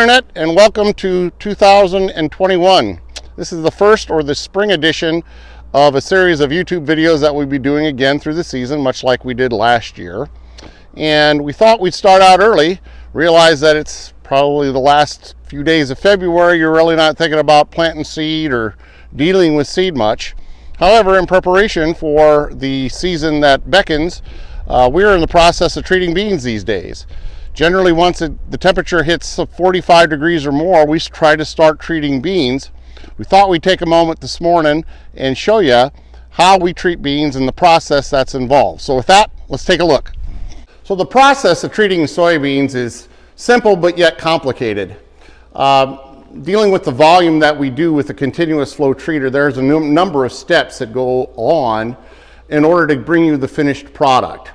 Internet, and welcome to 2021. This is the first or the spring edition of a series of YouTube videos that we'll be doing again through the season, much like we did last year. And we thought we'd start out early, realize that it's probably the last few days of February. You're really not thinking about planting seed or dealing with seed much. However, in preparation for the season that beckons, we're in the process of treating beans these days. Generally, once the temperature hits 45 degrees or more, we try to start treating beans. We thought we'd take a moment this morning and show you how we treat beans and the process that's involved. So with that, let's take a look. So the process of treating soybeans is simple but yet complicated. Dealing with the volume that we do with a continuous flow treater, there's a number of steps that go on in order to bring you the finished product.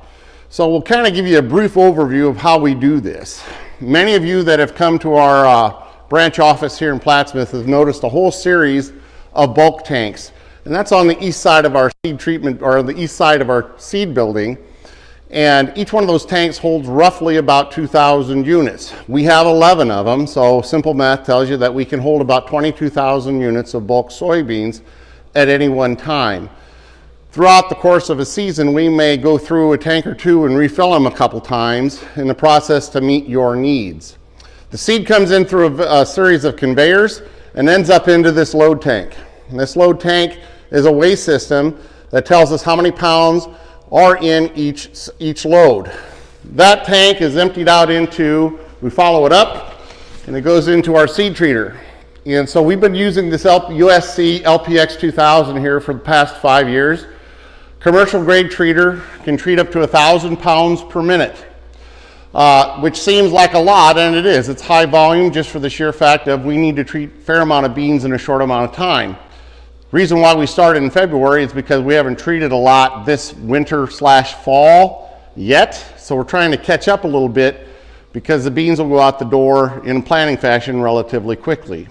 So we'll kind of give you a brief overview of how we do this. Many of you that have come to our branch office here in Plattsmouth have noticed a whole series of bulk tanks, and that's on the east side of our seed treatment, or the east side of our seed building. And each one of those tanks holds roughly about 2,000 units. We have 11 of them, so simple math tells you that we can hold about 22,000 units of bulk soybeans at any one time. Throughout the course of a season, we may go through a tank or two and refill them a couple times in the process to meet your needs. The seed comes in through a series of conveyors and ends up into this load tank. And this load tank is a weigh system that tells us how many pounds are in each load. That tank is emptied out into, we follow it up, and it goes into our seed treater. And so we've been using this USC LPX 2000 here for the past 5 years. Commercial grade treater can treat up to 1,000 pounds per minute, which seems like a lot, and it is. It's high volume just for the sheer fact of we need to treat a fair amount of beans in a short amount of time. Reason why we started in February is because we haven't treated a lot this winter/fall yet, so we're trying to catch up a little bit because the beans will go out the door in planting fashion relatively quickly.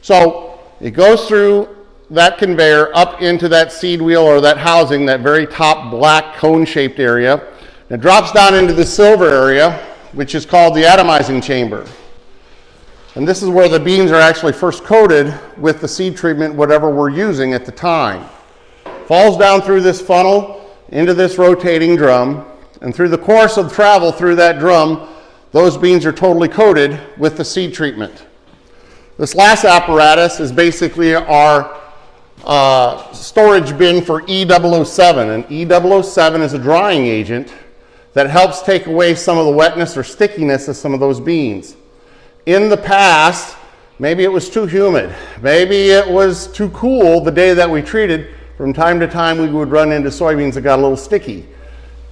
So it goes through that conveyor up into that seed wheel, or that housing, that very top black cone-shaped area. It drops down into the silver area, which is called the atomizing chamber. And this is where the beans are actually first coated with the seed treatment, whatever we're using at the time. Falls down through this funnel into this rotating drum, and through the course of travel through that drum, those beans are totally coated with the seed treatment. This last apparatus is basically our storage bin for E007, and E007 is a drying agent that helps take away some of the wetness or stickiness of some of those beans. In the past, maybe it was too humid, maybe it was too cool the day that we treated. From time to time we would run into soybeans that got a little sticky.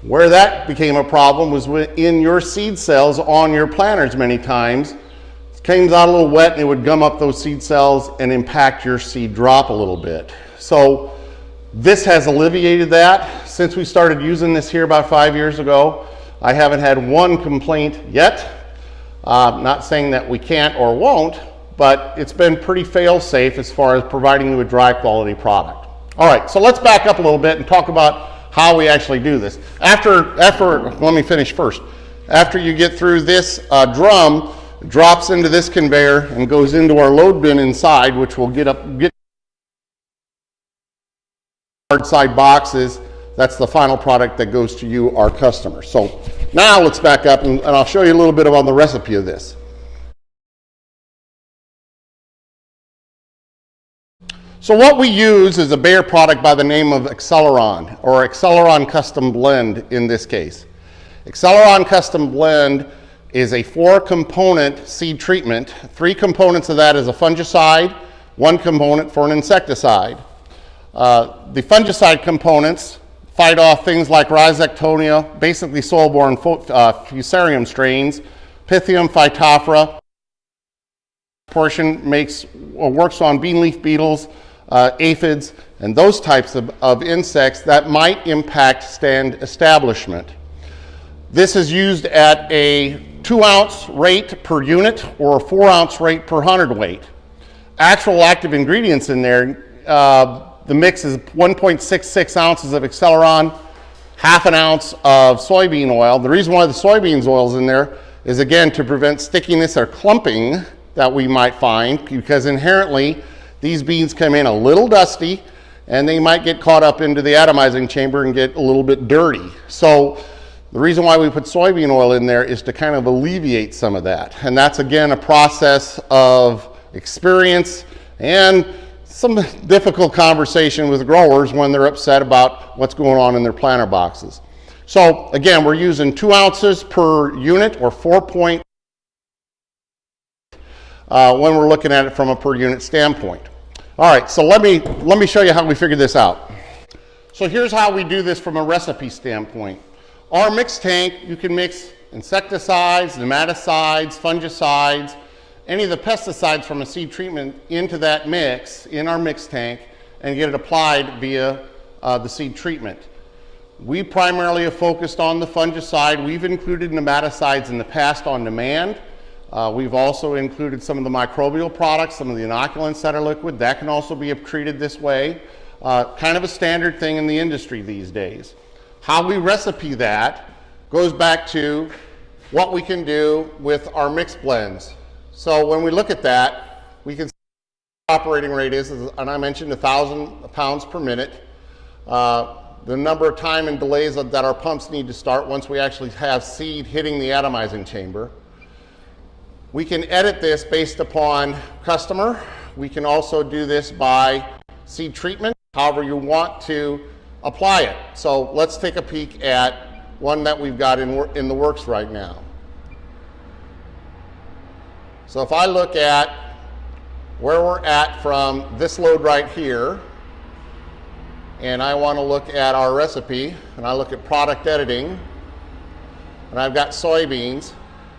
Where that became a problem was in your seed cells on your planters many times. It came out a little wet and it would gum up those seed cells and impact your seed drop a little bit. So this has alleviated that. Since we started using this here about 5 years ago, I haven't had one complaint yet. Not saying that we can't or won't, but it's been pretty fail-safe as far as providing you a dry quality product. All right, so let's back up a little bit and talk about how we actually do this. Let me finish first. After you get through this drum, it drops into this conveyor and goes into our load bin inside, which will get hard side boxes. That's the final product that goes to you, our customer. So now let's back up and I'll show you a little bit about the recipe of this. So what we use is a Bayer product by the name of Acceleron, or Acceleron Custom Blend in this case. Acceleron Custom Blend is a 4-component seed treatment. 3 components of that is a fungicide, 1 component for an insecticide. The fungicide components fight off things like Rhizoctonia, basically soil-borne fusarium strains, Pythium, Phytophthora. Portion works on bean leaf beetles, aphids, and those types of insects that might impact stand establishment. This is used at a 2-ounce rate per unit or a 4-ounce rate per hundredweight. Actual active ingredients in there, the mix is 1.66 ounces of Acceleron, half an ounce of soybean oil. The reason why the soybean oil is in there is again to prevent stickiness or clumping that we might find, because inherently these beans come in a little dusty and they might get caught up into the atomizing chamber and get a little bit dirty. So the reason why we put soybean oil in there is to kind of alleviate some of that. And that's again a process of experience and some difficult conversation with growers when they're upset about what's going on in their planter boxes. So again, we're using 2 ounces per unit, or 4 point when we're looking at it from a per unit standpoint. All right, so let me show you how we figure this out. So here's how we do this from a recipe standpoint. Our mix tank, you can mix insecticides, nematicides, fungicides, any of the pesticides from a seed treatment into that mix, in our mix tank, and get it applied via the seed treatment. We primarily have focused on the fungicide. We've included nematicides in the past on demand. We've also included some of the microbial products, some of the inoculants that are liquid. That can also be treated this way. Kind of a standard thing in the industry these days. How we recipe that goes back to what we can do with our mix blends. So when we look at that, we can see what the operating rate is, and I mentioned 1,000 pounds per minute. The number of time and delays that our pumps need to start once we actually have seed hitting the atomizing chamber. We can edit this based upon customer. We can also do this by seed treatment, however you want to apply it. So let's take a peek at one that we've got in the works right now. So if I look at where we're at from this load right here, and I want to look at our recipe, and I look at product editing, and I've got soybeans,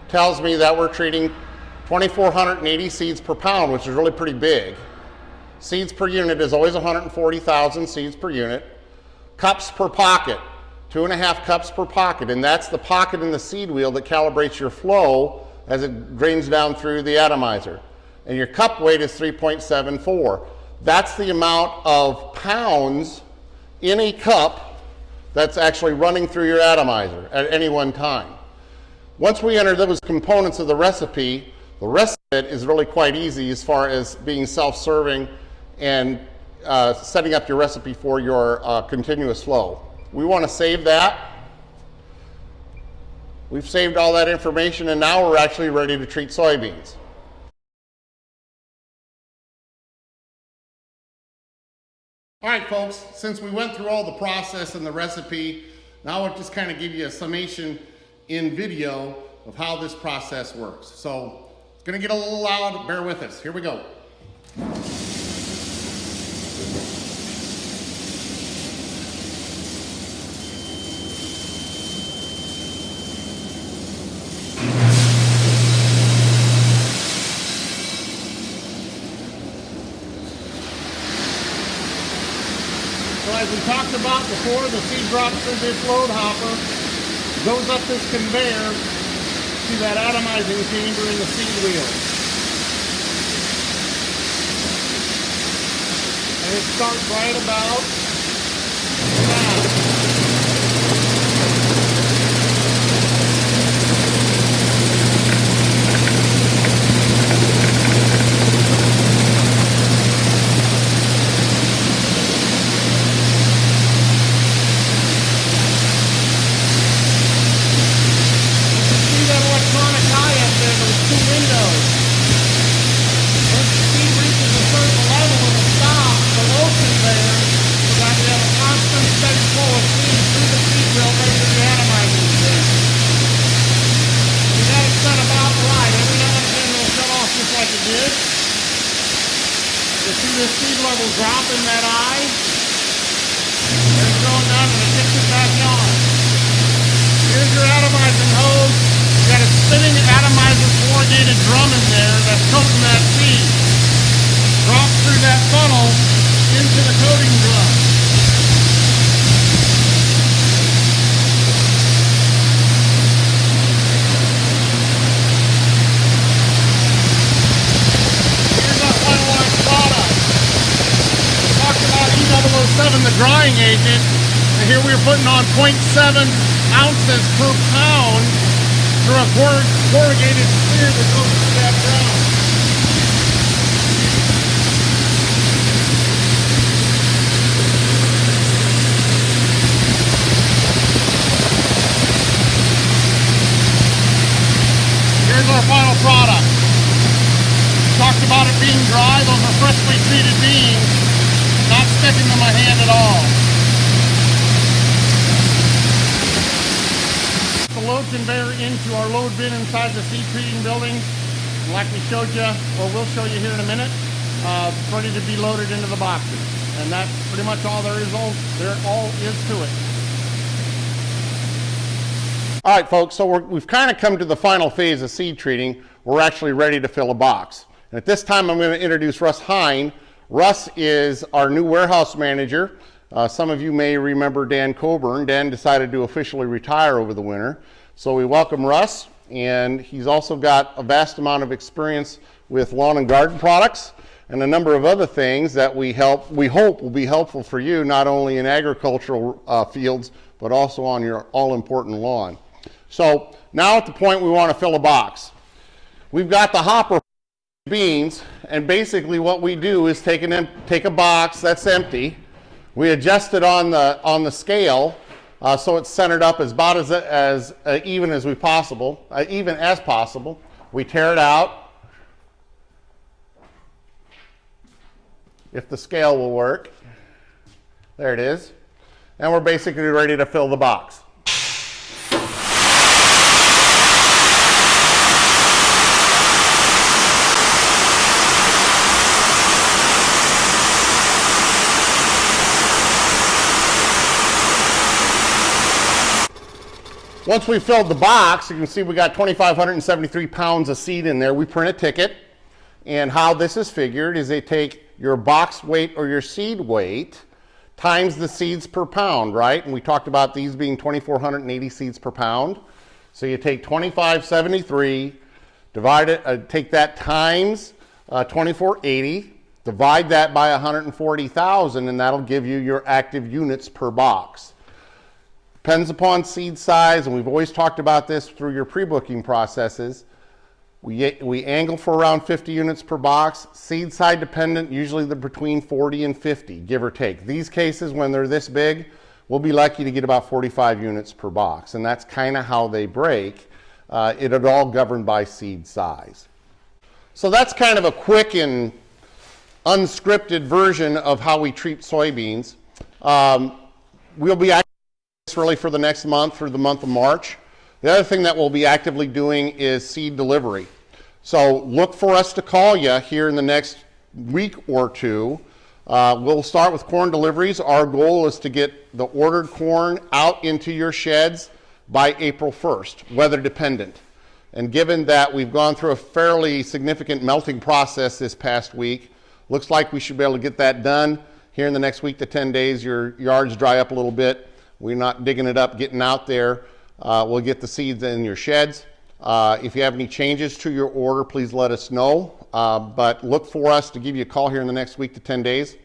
tells me that we're treating 2,480 seeds per pound, which is really pretty big. Seeds per unit is always 140,000 seeds per unit. Cups per pocket, 2.5 cups per pocket, and that's the pocket in the seed wheel that calibrates your flow as it drains down through the atomizer. And your cup weight is 3.74. That's the amount of pounds in a cup that's actually running through your atomizer at any one time. Once we enter those components of the recipe, the rest of it is really quite easy as far as being self-serving and setting up your recipe for your continuous flow. We want to save that. We've saved all that information, and now we're actually ready to treat soybeans. All right, folks, since we went through all the process and the recipe, now I'll just kind of give you a summation in video of how this process works. So it's going to get a little loud. Bear with us. Here we go. So as we talked about before, the seed drops through this load hopper, goes up this conveyor to that atomizing chamber in the seed wheel. And it starts right about now. You see this seed level drop in that eye? And it's going down and it kicks it back on. Here's your atomizing hose. You got a spinning atomizer corrugated drum in there that's coating that seed. Drops through that funnel into the coating drum. The drying agent, and here we're putting on 0.7 ounces per pound through a corrugated sphere that goes through that ground. Here's our final product. We talked about it being dry. Those are freshly treated beans, not sticking to my hand at all. The load conveyor into our load bin inside the seed treating building. Like we showed you, or we'll show you here in a minute, it's ready to be loaded into the boxes. And that's pretty much all there is to it. All right, folks, so we've kind of come to the final phase of seed treating. We're actually ready to fill a box. And at this time, I'm going to introduce Russ Hine. Russ is our new warehouse manager. Some of you may remember Dan Coburn. Dan decided to officially retire over the winter. So we welcome Russ, and he's also got a vast amount of experience with lawn and garden products and a number of other things that we hope will be helpful for you, not only in agricultural fields, but also on your all-important lawn. So now at the point we want to fill a box. We've got the hopper beans, and basically what we do is take a box that's empty. We adjust it on the scale so it's centered up as about as even as possible. We tear it out, if the scale will work. There it is. And we're basically ready to fill the box. Once we filled the box, you can see we got 2,573 pounds of seed in there. We print a ticket, and how this is figured is they take your box weight or your seed weight times the seeds per pound, right? And we talked about these being 2,480 seeds per pound. So you take 2,573, divide it, take that times 2,480, divide that by 140,000, and that'll give you your active units per box. Depends upon seed size, and we've always talked about this through your pre-booking processes. We angle for around 50 units per box. Seed size dependent, usually they're between 40 and 50, give or take. These cases, when they're this big, we'll be lucky to get about 45 units per box, and that's kind of how they break. It is all governed by seed size. So that's kind of a quick and unscripted version of how we treat soybeans. We'll be really for the next month, through the month of March. The other thing that we'll be actively doing is seed delivery. So look for us to call you here in the next week or two. We'll start with corn deliveries. Our goal is to get the ordered corn out into your sheds by April 1st, weather dependent. And given that we've gone through a fairly significant melting process this past week, looks like we should be able to get that done here in the next week to 10 days. Your yards dry up a little bit. We're not digging it up, getting out there. We'll get the seeds in your sheds. If you have any changes to your order, please let us know. But look for us to give you a call here in the next week to 10 days.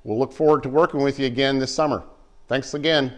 We'll look forward to working with you again this summer. Thanks again.